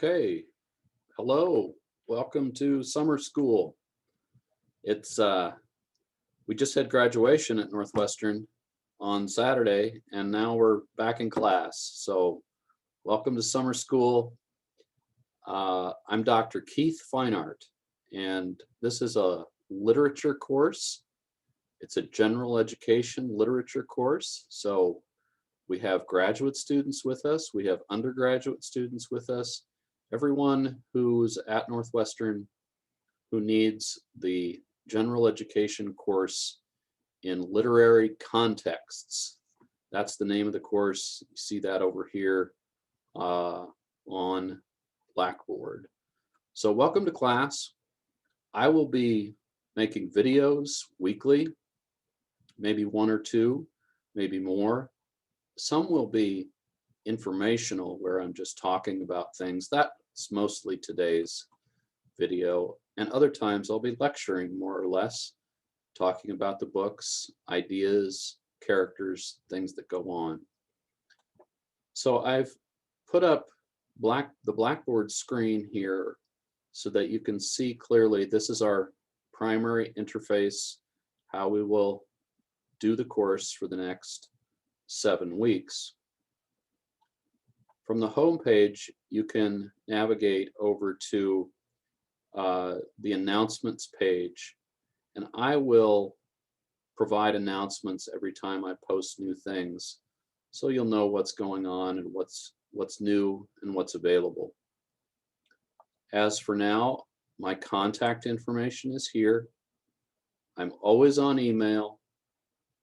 Okay, hello, welcome to summer school. It's we just had graduation at Northwestern on Saturday, and now we're back in class. So welcome to summer school. I'm Dr. Keith Feinart, and this is a literature course. It's a general education literature course. So we have graduate students with us, we have undergraduate students with us. Everyone who's at Northwestern who needs the general education course in literary contexts. That's the name of the course. You see that over here on Blackboard. So welcome to class. I will be making videos weekly, maybe one or two, maybe more. Some will be informational, where I'm just talking about things. That's mostly today's video. And other times I'll be lecturing, more or less, talking about the books, ideas, characters, things that go on. So I've put up the Blackboard screen here so that you can see clearly this is our primary interface, how we will do the course for the next 7 weeks. From the home page, you can navigate over to the announcements page, and I will provide announcements every time I post new things, so you'll know what's going on and what's new and what's available. As for now, my contact information is here. I'm always on email,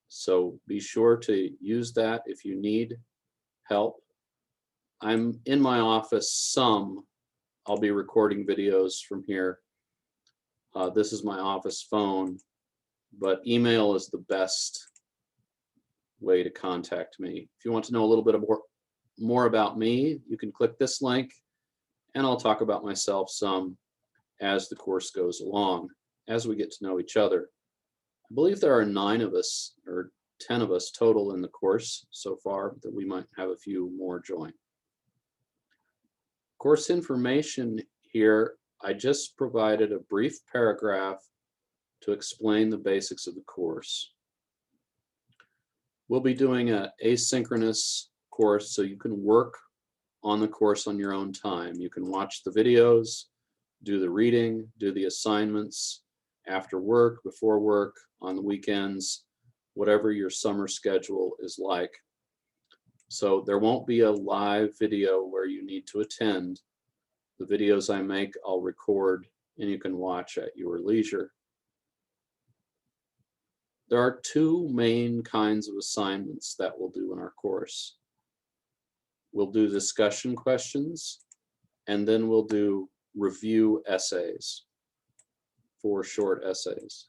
so be sure to use that if you need help. I'm in my office some. I'll be recording videos from here. This is my office phone, but email is the best way to contact me. If you want to know a little bit more about me, you can click this link, and I'll talk about myself some as the course goes along, as we get to know each other. I believe there are 9 of us, or 10 of us total in the course so far, that we might have a few more join. Course information here, I just provided a brief paragraph to explain the basics of the course. We'll be doing an asynchronous course, so you can work on the course on your own time. You can watch the videos, do the reading, do the assignments after work, before work, on the weekends, whatever your summer schedule is like. So there won't be a live video where you need to attend. The videos I make, I'll record, and you can watch at your leisure. There are 2 main kinds of assignments that we'll do in our course. We'll do discussion questions, and then we'll do review essays, 4 short essays.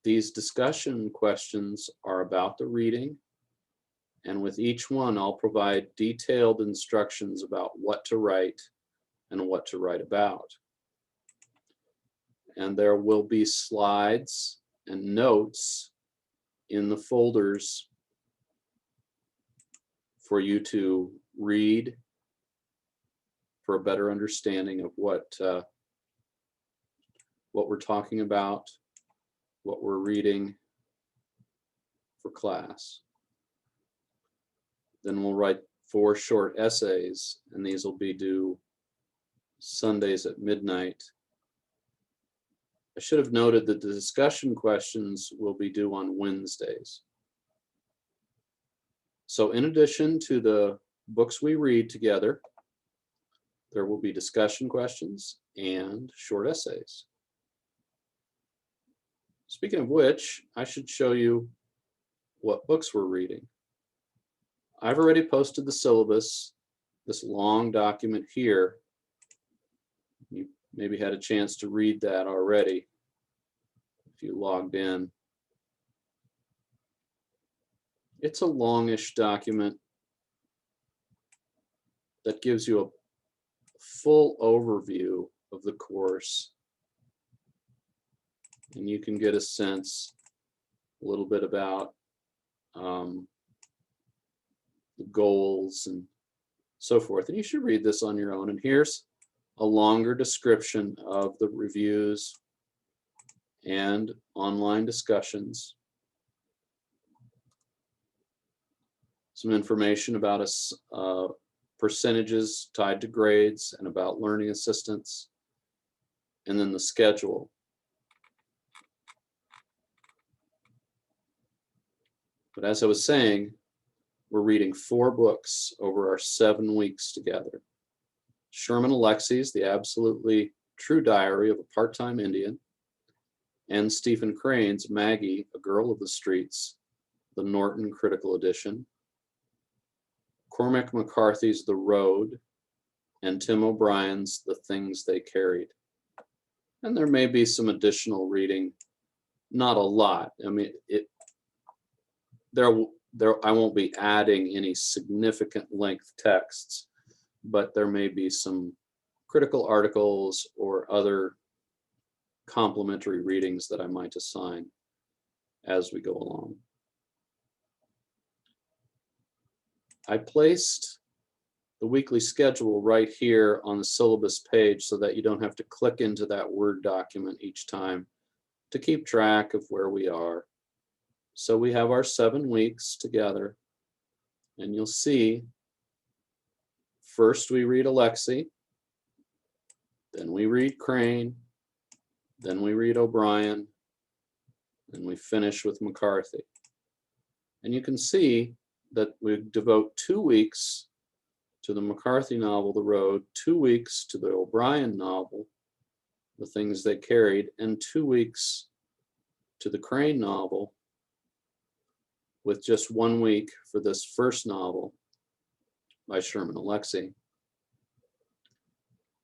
These discussion questions are about the reading, and with each one I'll provide detailed instructions about what to write and what to write about. And there will be slides and notes in the folders for you to read for a better understanding of what we're talking about, what we're reading for class. Then we'll write 4 short essays, and these will be due Sundays at midnight. I should have noted that the discussion questions will be due on Wednesdays. So in addition to the books we read together, there will be discussion questions and short essays. Speaking of which, I should show you what books we're reading. I've already posted the syllabus, this long document here. You maybe had a chance to read that already if you logged in. It's a longish document that gives you a full overview of the course, and you can get a sense a little bit about the goals and so forth. And you should read this on your own. And here's a longer description of the reviews and online discussions. Some information about us, percentages tied to grades and about learning assistance, and then the schedule. But as I was saying, we're reading 4 books over our 7 weeks together. Sherman Alexie's The Absolutely True Diary of a Part-Time Indian, and Stephen Crane's Maggie, A Girl of the Streets, the Norton Critical Edition, Cormac McCarthy's The Road, and Tim O'Brien's The Things They Carried. And there may be some additional reading, not a lot. I mean, I won't be adding any significant length texts, but there may be some critical articles or other complementary readings that I might assign as we go along. I placed the weekly schedule right here on the syllabus page so that you don't have to click into that Word document each time to keep track of where we are. So we have our 7 weeks together, and you'll see first we read Alexie, then we read Crane, then we read O'Brien, and we finish with McCarthy. And you can see that we devote 2 weeks to the McCarthy novel, The Road, 2 weeks to the O'Brien novel, The Things They Carried, and 2 weeks to the Crane novel, with just 1 week for this first novel by Sherman Alexie.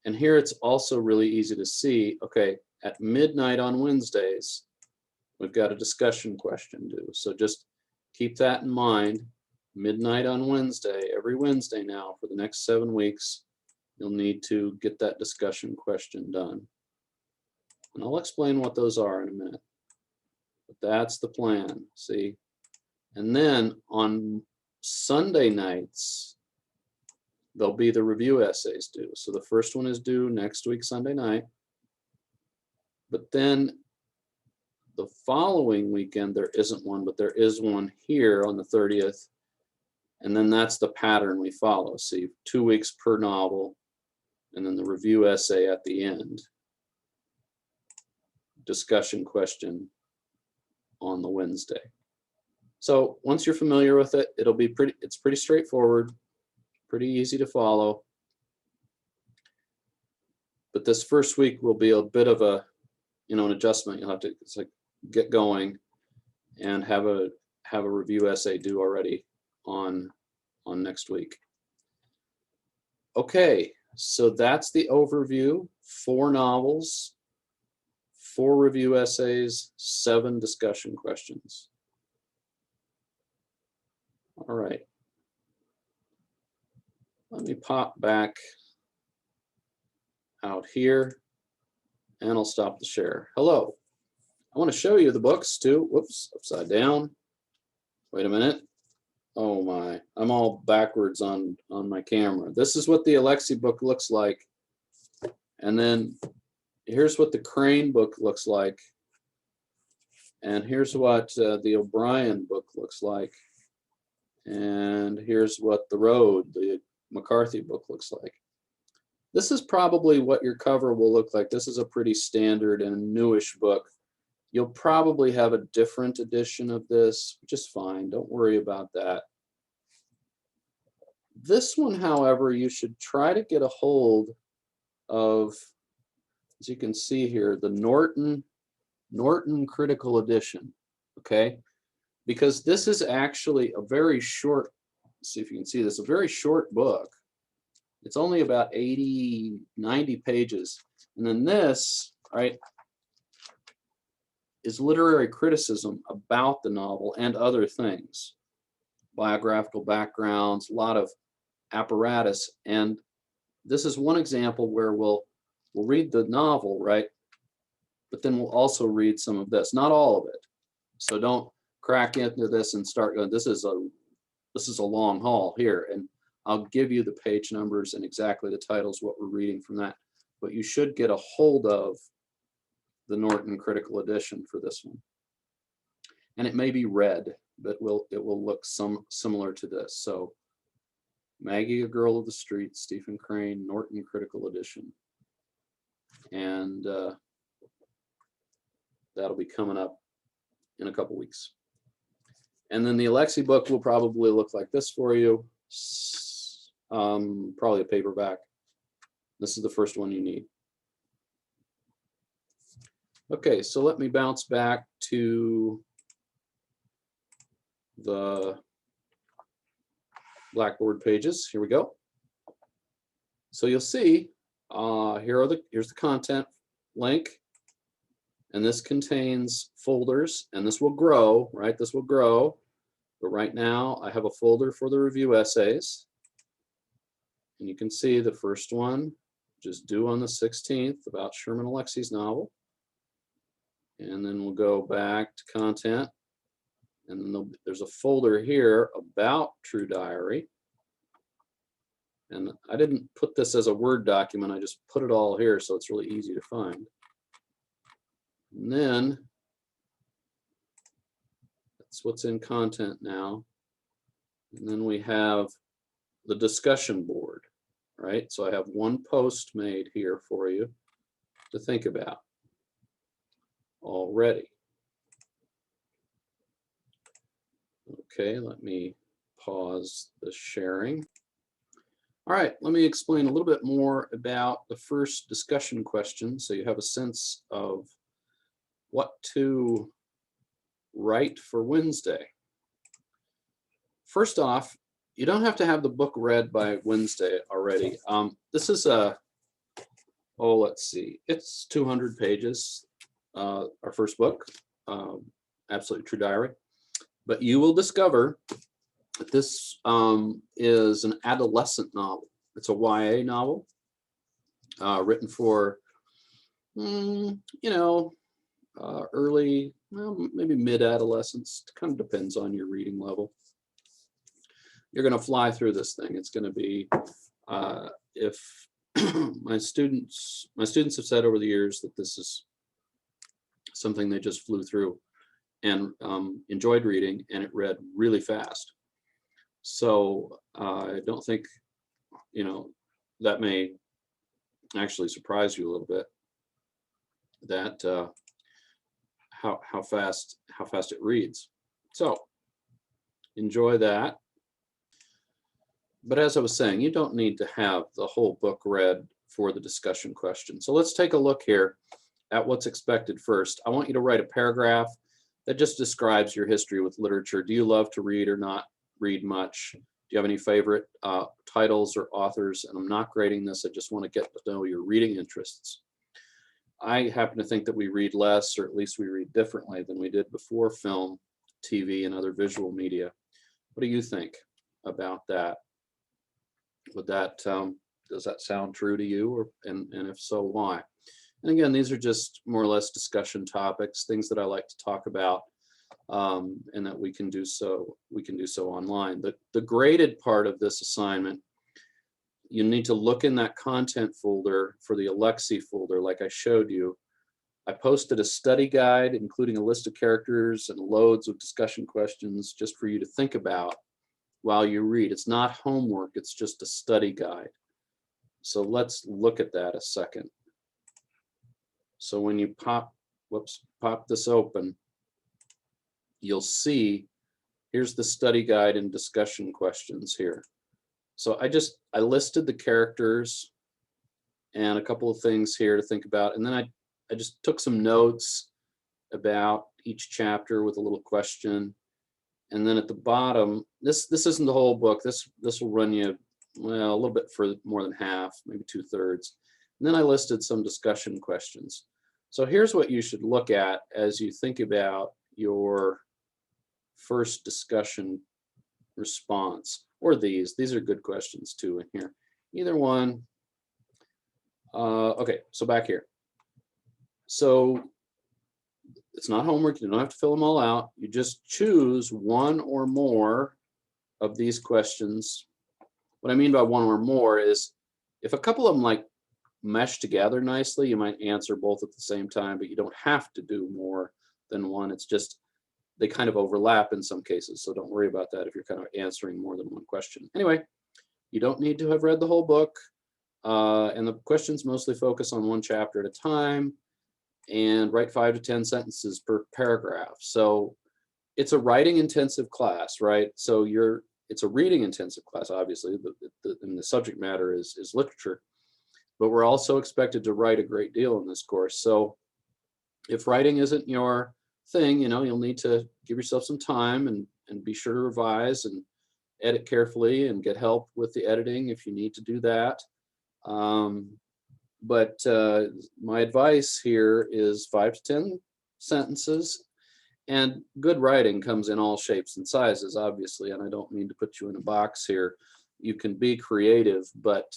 And here it's also really easy to see, okay, at midnight on Wednesdays, we've got a discussion question due. So just keep that in mind. Midnight on Wednesday, every Wednesday now for the next 7 weeks, you'll need to get that discussion question done. And I'll explain what those are in a minute. But that's the plan, see? And then on Sunday nights, there'll be the review essays due. So the first one is due next week, Sunday night. But then the following weekend, there isn't one, but there is one here on the 30th. And then that's the pattern we follow. See, 2 weeks per novel, and then the review essay at the end. Discussion question on the Wednesday. So once you're familiar with it, it's pretty straightforward, pretty easy to follow. But this first week will be a bit of a, an adjustment. You'll have to get going and have a review essay due already on next week. Okay, so that's the overview. 4 novels, 4 review essays, 7 discussion questions. All right. Let me pop back out here and I'll stop the share. Hello. I want to show you the books too. Whoops, upside down. Wait a minute. Oh my, I'm all backwards on my camera. This is what the Alexie book looks like. And then here's what the Crane book looks like. And here's what the O'Brien book looks like. And here's what The Road, the McCarthy book, looks like. This is probably what your cover will look like. This is a pretty standard and newish book. You'll probably have a different edition of this, which is fine. Don't worry about that. This one, however, you should try to get a hold of, as you can see here, the Norton Critical Edition, okay? Because this is actually a very short, let's see if you can see this, a very short book. It's only about 80, 90 pages. And then this, right, is literary criticism about the novel and other things. Biographical backgrounds, a lot of apparatus. And this is one example where we'll read the novel, right? But then we'll also read some of this, not all of it. So don't crack into this and start going, this is a long haul here. And I'll give you the page numbers and exactly the titles, what we're reading from that. But you should get a hold of the Norton Critical Edition for this one. And it may be red, but it will look similar to this. So Maggie, A Girl of the Street, Stephen Crane, Norton Critical Edition. And that'll be coming up in a couple weeks. And then the Alexie book will probably look like this for you. Probably a paperback. This is the first one you need. Okay, so let me bounce back to the Blackboard pages. Here we go. So you'll see here's the content link, and this contains folders, and this will grow, right? This will grow, but right now I have a folder for the review essays, and you can see the first one, which is due on the 16th, about Sherman Alexie's novel. And then we'll go back to content, and then there's a folder here about True Diary. And I didn't put this as a Word document, I just put it all here so it's really easy to find. And then that's what's in content now. And then we have the discussion board, right? So I have one post made here for you to think about already. Okay, let me pause the sharing. All right, let me explain a little bit more about the first discussion question so you have a sense of what to write for Wednesday. First off, you don't have to have the book read by Wednesday already. This is let's see, it's 200 pages, our first book, Absolutely True Diary. But you will discover that this is an adolescent novel. It's a YA novel written for, early, well, maybe mid-adolescents. It kind of depends on your reading level. You're going to fly through this thing. It's going to be, if my students have said over the years that this is something they just flew through and enjoyed reading, and it read really fast. So I don't think, that may actually surprise you a little bit, that how fast it reads. So enjoy that. But as I was saying, you don't need to have the whole book read for the discussion question. So let's take a look here at what's expected first. I want you to write a paragraph that just describes your history with literature. Do you love to read or not read much? Do you have any favorite titles or authors? And I'm not grading this, I just want to get to know your reading interests. I happen to think that we read less, or at least we read differently than we did before film, TV, and other visual media. What do you think about that? Would that, does that sound true to you? And if so, why? And again, these are just more or less discussion topics, things that I like to talk about, and that we can do so online. The graded part of this assignment, you need to look in that content folder for the Alexie folder, like I showed you. I posted a study guide, including a list of characters and loads of discussion questions just for you to think about while you read. It's not homework, it's just a study guide. So let's look at that a second. So when you pop this open, you'll see, here's the study guide and discussion questions here. So I listed the characters and a couple of things here to think about. And then I just took some notes about each chapter with a little question. And then at the bottom, this isn't the whole book. This will run you, well, a little bit for more than half, maybe 2/3. And then I listed some discussion questions. So here's what you should look at as you think about your first discussion response, or these are good questions too in here. Either one. Okay, so back here. So it's not homework, you don't have to fill them all out. You just choose one or more of these questions What I mean by one or more is if a couple of them like mesh together nicely, you might answer both at the same time, but you don't have to do more than one. It's just they kind of overlap in some cases. So don't worry about that if you're kind of answering more than one question. Anyway, you don't need to have read the whole book. And the questions mostly focus on one chapter at a time, and write 5 to 10 sentences per paragraph. So it's a writing intensive class, right? So it's a reading intensive class, obviously, and the subject matter is literature, but we're also expected to write a great deal in this course. So if writing isn't your thing, you'll need to give yourself some time and be sure to revise and edit carefully and get help with the editing if you need to do that. But my advice here is 5 to 10 sentences, and good writing comes in all shapes and sizes, obviously, and I don't mean to put you in a box here. You can be creative, but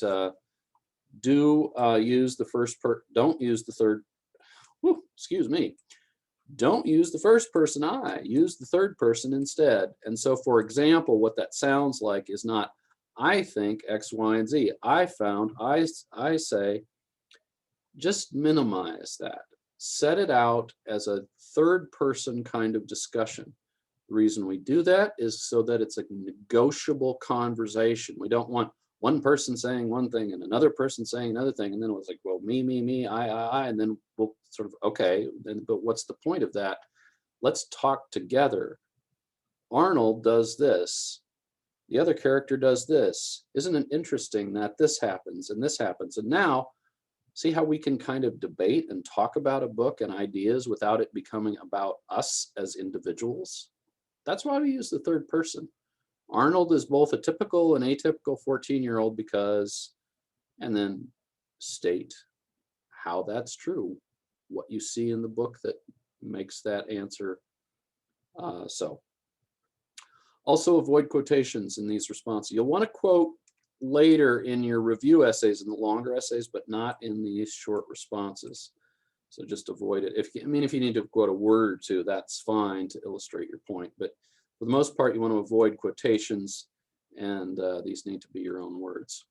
don't use the first person I, use the third person instead. And so, for example, what that sounds like is not I think X, Y, and Z. I found, I say, just minimize that. Set it out as a third person kind of discussion. The reason we do that is so that it's a negotiable conversation. We don't want one person saying one thing and another person saying another thing, and then it's like, well, me, I, and then we'll sort of, okay, but what's the point of that? Let's talk together. Arnold does this. The other character does this. Isn't it interesting that this happens and this happens? And now, see how we can kind of debate and talk about a book and ideas without it becoming about us as individuals? That's why we use the third person. Arnold is both a typical and atypical 14-year-old because, and then state how that's true, what you see in the book that makes that answer so. Also avoid quotations in these responses. You'll want to quote later in your review essays, in the longer essays, but not in these short responses. So just avoid it. If you need to quote a word or two, that's fine to illustrate your point. But for the most part, you want to avoid quotations, and these need to be your own words.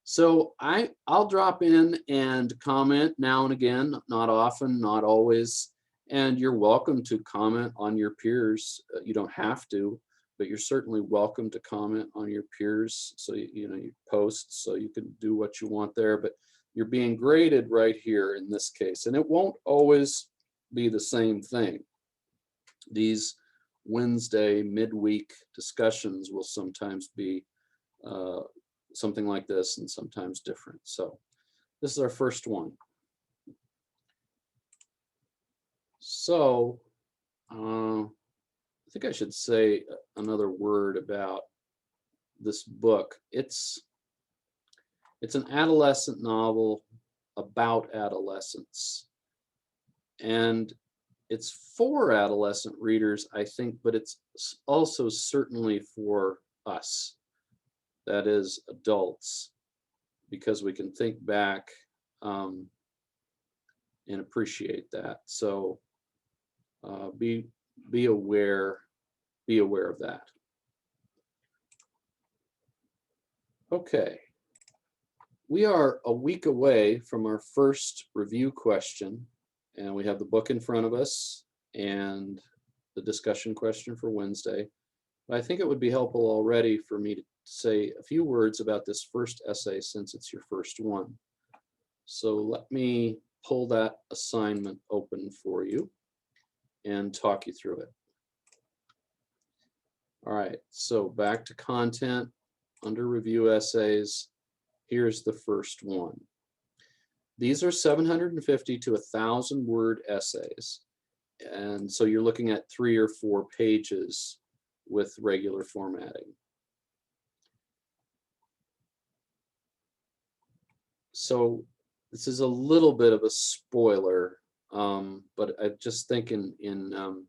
So I'll drop in and comment now and again, not often, not always. And you're welcome to comment on your peers. You don't have to, but you're certainly welcome to comment on your peers. So, you post, so you can do what you want there, but you're being graded right here in this case. And it won't always be the same thing. These Wednesday midweek discussions will sometimes be something like this and sometimes different. So this is our first one. So I think I should say another word about this book. It's an adolescent novel about adolescence. And it's for adolescent readers, I think, but it's also certainly for us, that is, adults, because we can think back and appreciate that. So be aware of that. Okay, we are a week away from our first review question, and we have the book in front of us and the discussion question for Wednesday. But I think it would be helpful already for me to say a few words about this first essay since it's your first one. So let me pull that assignment open for you and talk you through it. All right, so back to content under review essays. Here's the first one. These are 750 to 1,000 word essays. And so you're looking at 3 or 4 pages with regular formatting. So this is a little bit of a spoiler, but I just think in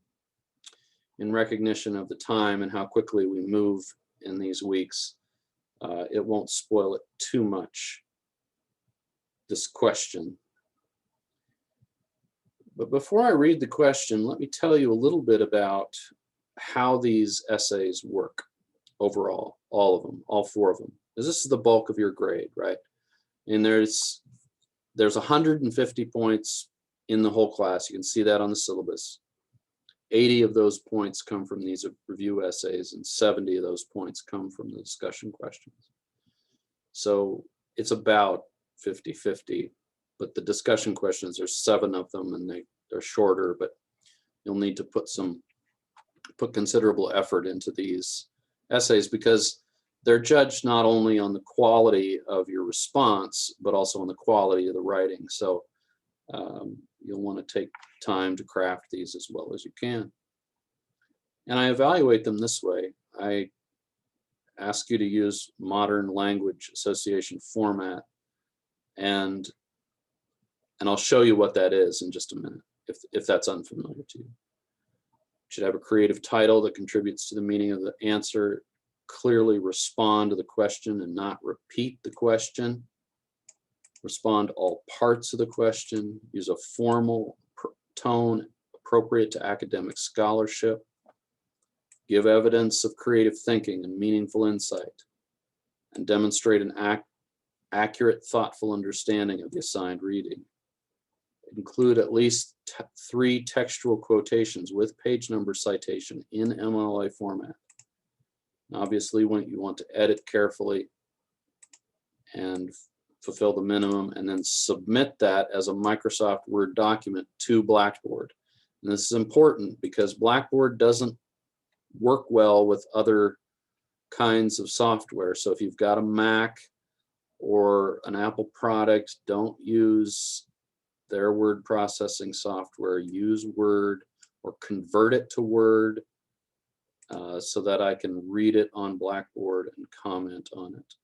recognition of the time and how quickly we move in these weeks, it won't spoil it too much, this question. But before I read the question, let me tell you a little bit about how these essays work overall, all of them, all 4 of them. because this is the bulk of your grade, right? And there's 150 points in the whole class. You can see that on the syllabus. 80 of those points come from these review essays, and 70 of those points come from the discussion questions. So it's about 50-50, but the discussion questions, there's 7 of them, and they're shorter, but you'll need to put considerable effort into these essays, because they're judged not only on the quality of your response, but also on the quality of the writing. So you'll want to take time to craft these as well as you can. And I evaluate them this way. I ask you to use modern language association format, and I'll show you what that is in just a minute, if that's unfamiliar to you. You should have a creative title that contributes to the meaning of the answer. Clearly respond to the question and not repeat the question. Respond all parts of the question. Use a formal tone appropriate to academic scholarship. Give evidence of creative thinking and meaningful insight, and demonstrate an accurate, thoughtful understanding of the assigned reading. Include at least 3 textual quotations with page number citation in MLA format. Obviously, when you want to edit carefully and fulfill the minimum, and then submit that as a Microsoft Word document to Blackboard. And this is important because Blackboard doesn't work well with other kinds of software. So if you've got a Mac or an Apple product, don't use their word processing software. Use Word, or convert it to Word, so that I can read it on Blackboard and comment on it.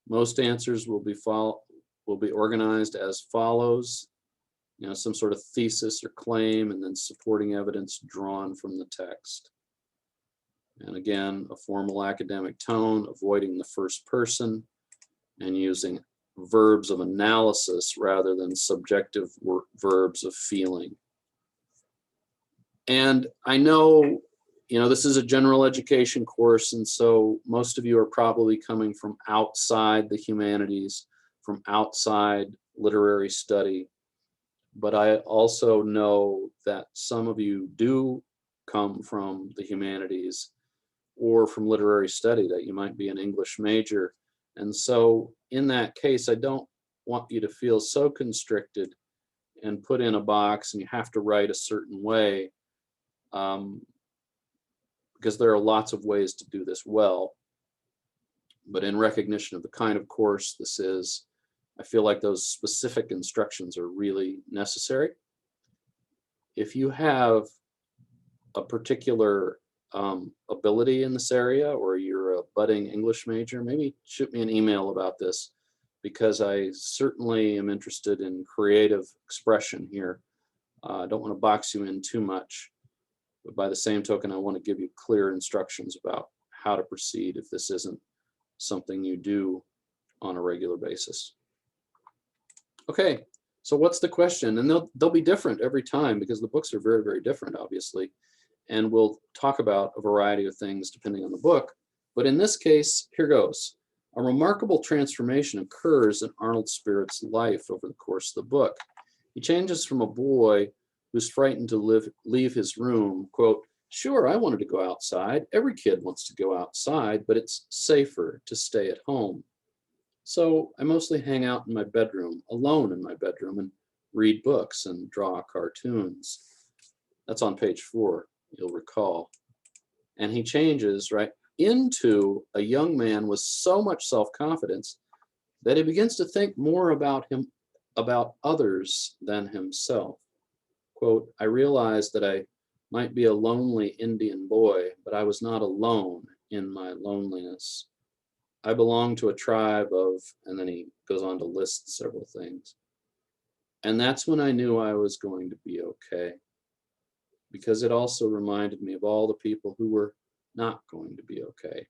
Most answers will be organized as follows. Some sort of thesis or claim, and then supporting evidence drawn from the text. And again, a formal academic tone, avoiding the first person, and using verbs of analysis rather than subjective verbs of feeling. And I know, this is a general education course, and so most of you are probably coming from outside the humanities, from outside literary study. But I also know that some of you do come from the humanities or from literary study, that you might be an English major. And so in that case, I don't want you to feel so constricted and put in a box and you have to write a certain way, because there are lots of ways to do this well. But in recognition of the kind of course this is, I feel like those specific instructions are really necessary. If you have a particular ability in this area, or you're a budding English major, maybe shoot me an email about this, because I certainly am interested in creative expression here. I don't want to box you in too much, but by the same token, I want to give you clear instructions about how to proceed if this isn't something you do on a regular basis. Okay, so what's the question? And they'll be different every time, because the books are very, very different, obviously. And we'll talk about a variety of things depending on the book. But in this case, here goes. A remarkable transformation occurs in Arnold Spirit's life over the course of the book. He changes from a boy who's frightened to leave his room, quote, "Sure, I wanted to go outside. Every kid wants to go outside, but it's safer to stay at home. So I mostly hang out in my bedroom, alone in my bedroom, and read books and draw cartoons." That's on page 4, you'll recall. And he changes, right, into a young man with so much self-confidence that he begins to think more about others than himself. Quote, "I realized that I might be a lonely Indian boy, but I was not alone in my loneliness. I belong to a tribe of," and then he goes on to list several things. "And that's when I knew I was going to be okay, because it also reminded me of all the people who were not going to be okay."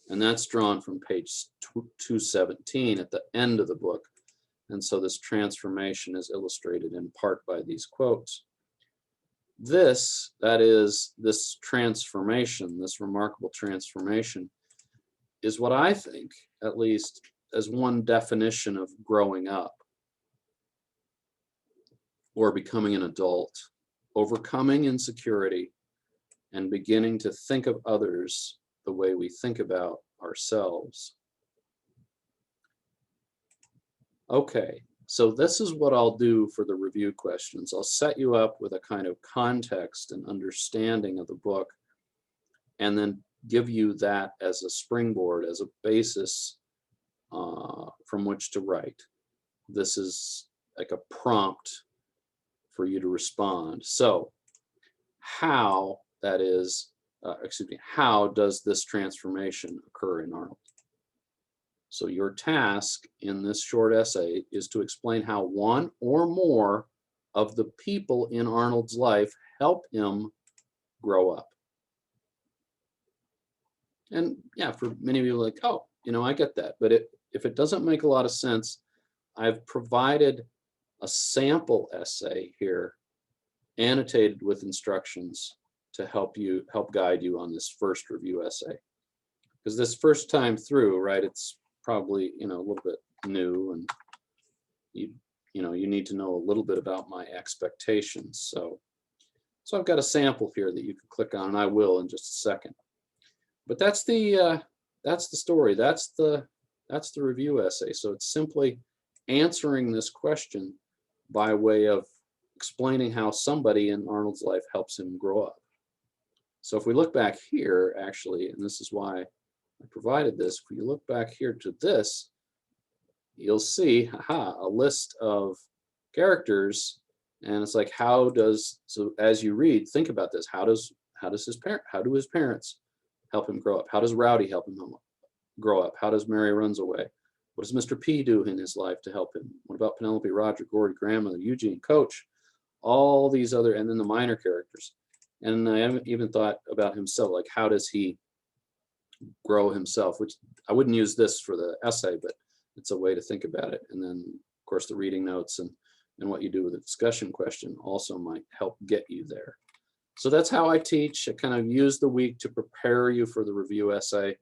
And that's drawn from page 217 at the end of the book. And so this transformation is illustrated in part by these quotes. This transformation, this remarkable transformation, is what I think, at least, as one definition of growing up or becoming an adult, overcoming insecurity and beginning to think of others the way we think about ourselves. Okay, so this is what I'll do for the review questions. I'll set you up with a kind of context and understanding of the book, and then give you that as a springboard, as a basis from which to write. This is like a prompt for you to respond. So how, that is, how does this transformation occur in Arnold? So your task in this short essay is to explain how one or more of the people in Arnold's life help him grow up. And yeah, for many of you, like, oh, I get that. But if it doesn't make a lot of sense, I've provided a sample essay here, annotated with instructions to help guide you on this first review essay. Because this first time through, right, it's probably, a little bit new, and you need to know a little bit about my expectations. So I've got a sample here that you can click on, and I will in just a second. But that's the story. That's the review essay. So it's simply answering this question by way of explaining how somebody in Arnold's life helps him grow up. So if we look back here, actually, and this is why I provided this, if you look back here to this, you'll see, a list of characters, and it's like, so as you read, think about this. How do his parents help him grow up? How does Rowdy help him grow up? How does Mary runs away? What does Mr. P do in his life to help him? What about Penelope, Roger, Gordy, grandmother, Eugene, Coach, all these other, and then the minor characters. And I haven't even thought about himself, like how does he grow himself, which I wouldn't use this for the essay, but it's a way to think about it. And then, of course, the reading notes and what you do with a discussion question also might help get you there. So that's how I teach. I kind of use the week to prepare you for the review essay.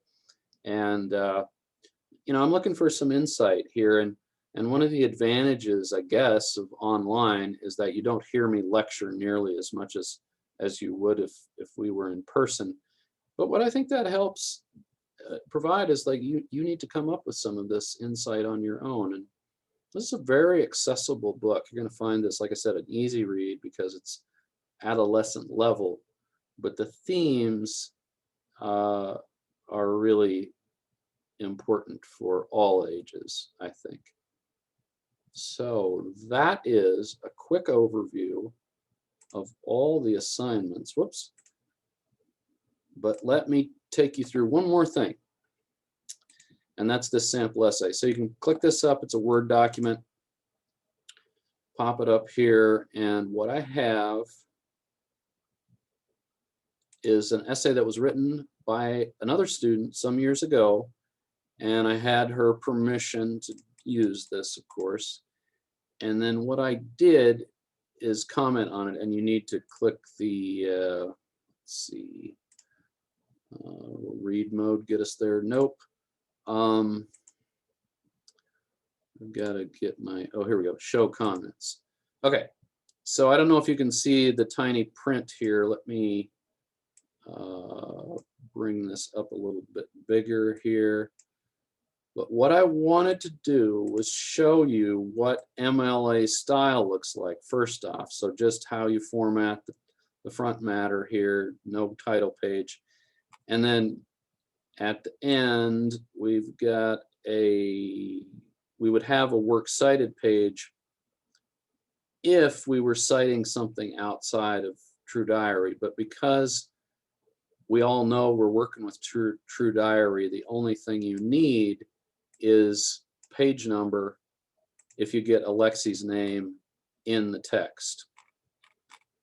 And, I'm looking for some insight here. And one of the advantages, I guess, of online is that you don't hear me lecture nearly as much as you would if we were in person. But what I think that helps provide is, like, you need to come up with some of this insight on your own. And this is a very accessible book. You're going to find this, like I said, an easy read because it's adolescent level, but the themes are really important for all ages, I think. So that is a quick overview of all the assignments. Whoops. But let me take you through one more thing, and that's this sample essay. So you can click this up. It's a Word document. Pop it up here, and what I have is an essay that was written by another student some years ago, and I had her permission to use this, of course. And then what I did is comment on it, and you need to click the, let's see, will read mode get us there? Nope. I've got to get my, oh, here we go, show comments. Okay, so I don't know if you can see the tiny print here. Let me bring this up a little bit bigger here. But what I wanted to do was show you what MLA style looks like first off. So just how you format the front matter here, no title page. And then at the end, we would have a works cited page if we were citing something outside of True Diary. But because we all know we're working with True Diary, the only thing you need is page number if you get Alexie's name in the text.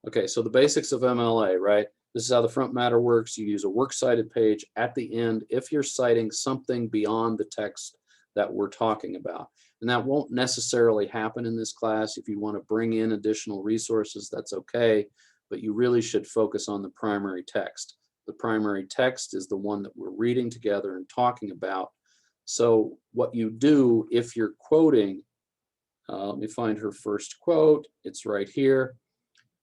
Okay, so the basics of MLA, right? This is how the front matter works. You use a works cited page at the end if you're citing something beyond the text that we're talking about. And that won't necessarily happen in this class. If you want to bring in additional resources, that's okay, but you really should focus on the primary text. The primary text is the one that we're reading together and talking about. So what you do if you're quoting, let me find her first quote. It's right here.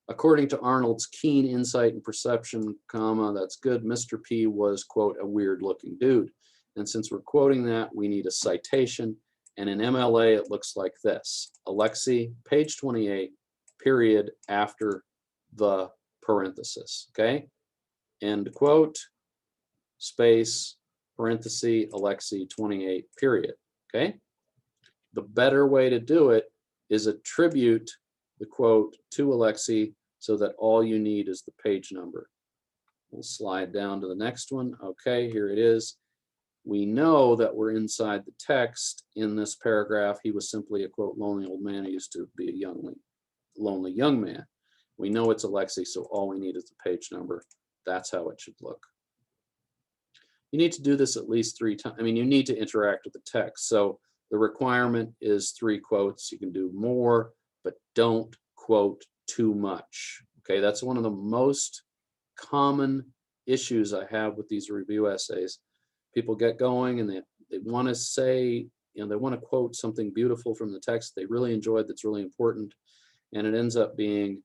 According to Arnold's keen insight and perception, comma, that's good, Mr. P was, quote, a weird looking dude. And since we're quoting that, we need a citation. And in MLA, it looks like this. Alexie, page 28, period, after the parenthesis, okay? End quote, space, parenthesis, Alexie, 28, period, okay? The better way to do it is attribute the quote to Alexie so that all you need is the page number. We'll slide down to the next one. Okay, here it is. We know that we're inside the text in this paragraph. He was simply a, quote, lonely old man who used to be a lonely young man. We know it's Alexie, so all we need is the page number. That's how it should look. You need to do this at least 3 times. I mean, you need to interact with the text. So the requirement is 3 quotes. You can do more, but don't quote too much. Okay, that's one of the most common issues I have with these review essays. People get going and they want to say, they want to quote something beautiful from the text they really enjoyed that's really important, and it ends up being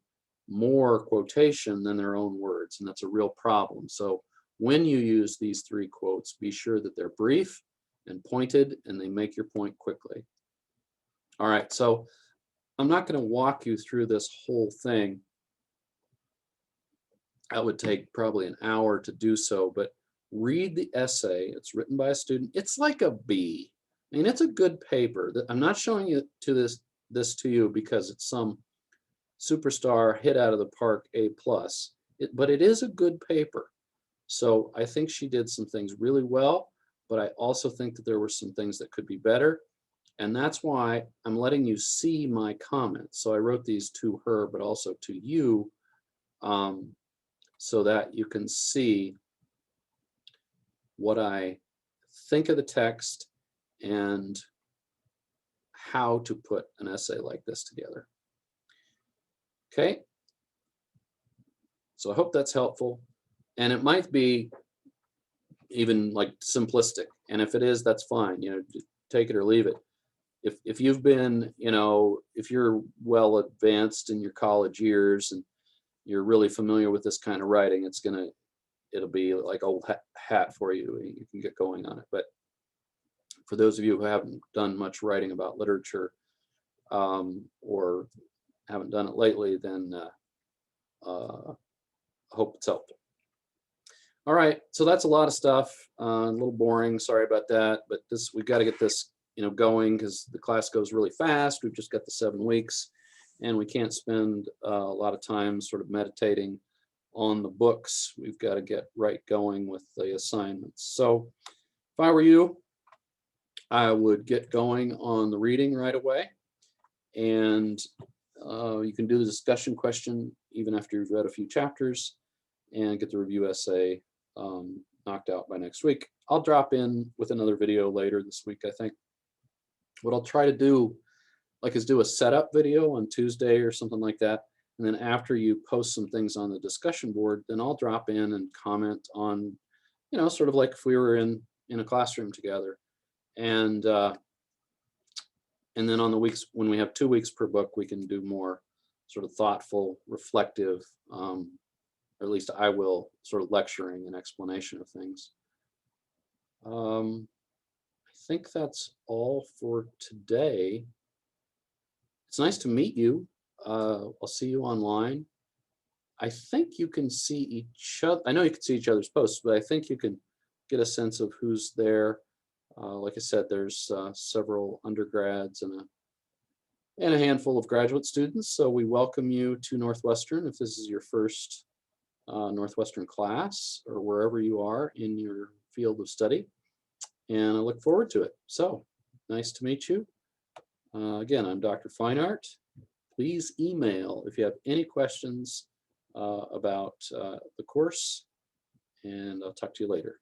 more quotation than their own words, and that's a real problem. So when you use these 3 quotes, be sure that they're brief and pointed and they make your point quickly. All right, so I'm not going to walk you through this whole thing. That would take probably an hour to do so, but read the essay. It's written by a student. It's like a B. I mean, it's a good paper. I'm not showing you this to you because it's some superstar hit out of the park A+, but it is a good paper. So I think she did some things really well, but I also think that there were some things that could be better. And that's why I'm letting you see my comments. So I wrote these to her, but also to you, so that you can see what I think of the text and how to put an essay like this together. Okay, so I hope that's helpful. And it might be even like simplistic. And if it is, that's fine. Take it or leave it. If you've been, if you're well advanced in your college years and you're really familiar with this kind of writing, it'll be like old hat for you. You can get going on it. But for those of you who haven't done much writing about literature or haven't done it lately, then I hope it's helpful. All right, so that's a lot of stuff. A little boring. Sorry about that, but we've got to get this going because the class goes really fast. We've just got the 7 weeks, and we can't spend a lot of time sort of meditating on the books. We've got to get right going with the assignments. So if I were you, I would get going on the reading right away, and you can do the discussion question even after you've read a few chapters and get the review essay knocked out by next week. I'll drop in with another video later this week, I think. What I'll try to do, is do a setup video on Tuesday or something like that. And then after you post some things on the discussion board, then I'll drop in and comment on, sort of like if we were in a classroom together. And then on the weeks when we have 2 weeks per book, we can do more sort of thoughtful, reflective, or at least I will, sort of lecturing and explanation of things. I think that's all for today. It's nice to meet you. I'll see you online. I think you can see each other. I know you can see each other's posts, but I think you can get a sense of who's there. Like I said, there's several undergrads and a handful of graduate students. So we welcome you to Northwestern if this is your first Northwestern class or wherever you are in your field of study. And I look forward to it. So nice to meet you. Again, I'm Dr. Feinart. Please email if you have any questions about the course, and I'll talk to you later.